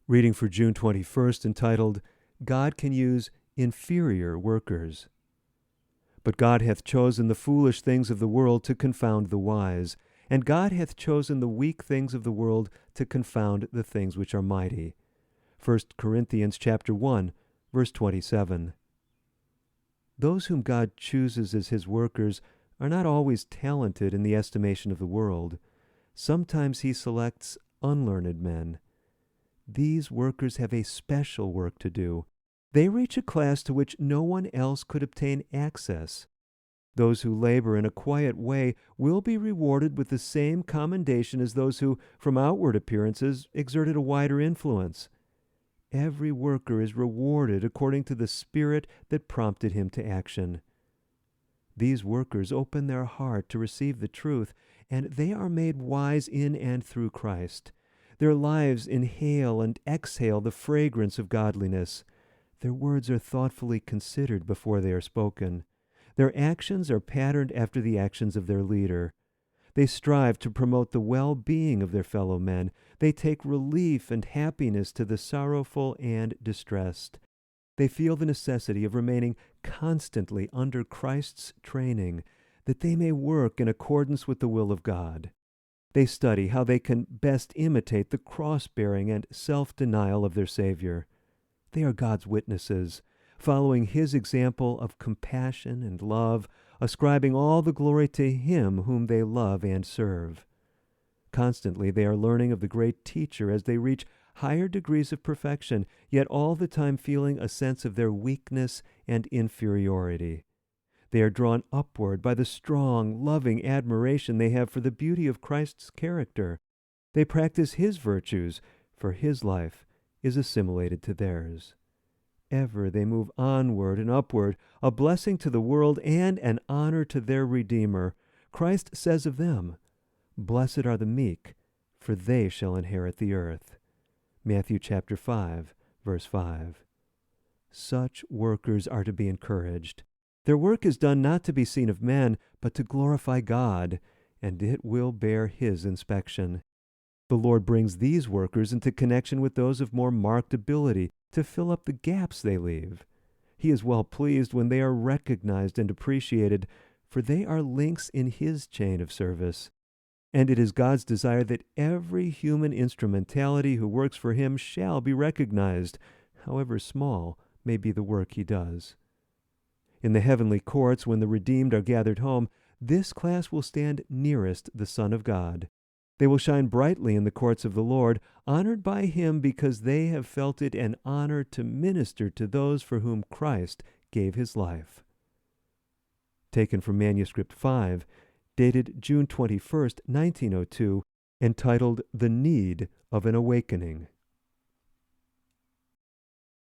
Reading for June 21st, entitled, God Can Use Inferior Workers. But God hath chosen the foolish things of the world to confound the wise, and God hath chosen the weak things of the world to confound the things which are mighty. 1 Corinthians chapter 1, verse 27. Those whom God chooses as his workers are not always talented in the estimation of the world. Sometimes he selects unlearned men. These workers have a special work to do. They reach a class to which no one else could obtain access. Those who labor in a quiet way will be rewarded with the same commendation as those who, from outward appearances, exerted a wider influence. Every worker is rewarded according to the spirit that prompted him to action. These workers open their heart to receive the truth, and they are made wise in and through Christ. Their lives inhale and exhale the fragrance of godliness. Their words are thoughtfully considered before they are spoken. Their actions are patterned after the actions of their leader. They strive to promote the well-being of their fellow men. They take relief and happiness to the sorrowful and distressed. They feel the necessity of remaining constantly under Christ's training, that they may work in accordance with the will of God. They study how they can best imitate the cross-bearing and self-denial of their Savior. They are God's witnesses, following his example of compassion and love, ascribing all the glory to him whom they love and serve. Constantly they are learning of the great teacher as they reach higher degrees of perfection, yet all the time feeling a sense of their weakness and inferiority. They are drawn upward by the strong, loving admiration they have for the beauty of Christ's character. They practice his virtues, for his life is assimilated to theirs. Ever they move onward and upward, a blessing to the world and an honor to their Redeemer. Christ says of them, "Blessed are the meek, for they shall inherit the earth." Matthew chapter 5, verse 5. Such workers are to be encouraged. Their work is done not to be seen of men, but to glorify God, and it will bear his inspection. The Lord brings these workers into connection with those of more marked ability to fill up the gaps they leave. He is well pleased when they are recognized and appreciated, for they are links in his chain of service. And it is God's desire that every human instrumentality who works for him shall be recognized, however small may be the work he does. In the heavenly courts, when the redeemed are gathered home, this class will stand nearest the Son of God. They will shine brightly in the courts of the Lord, honored by him because they have felt it an honor to minister to those for whom Christ gave his life. Taken from Manuscript 5, dated June 21st, 1902, entitled The Need of an Awakening.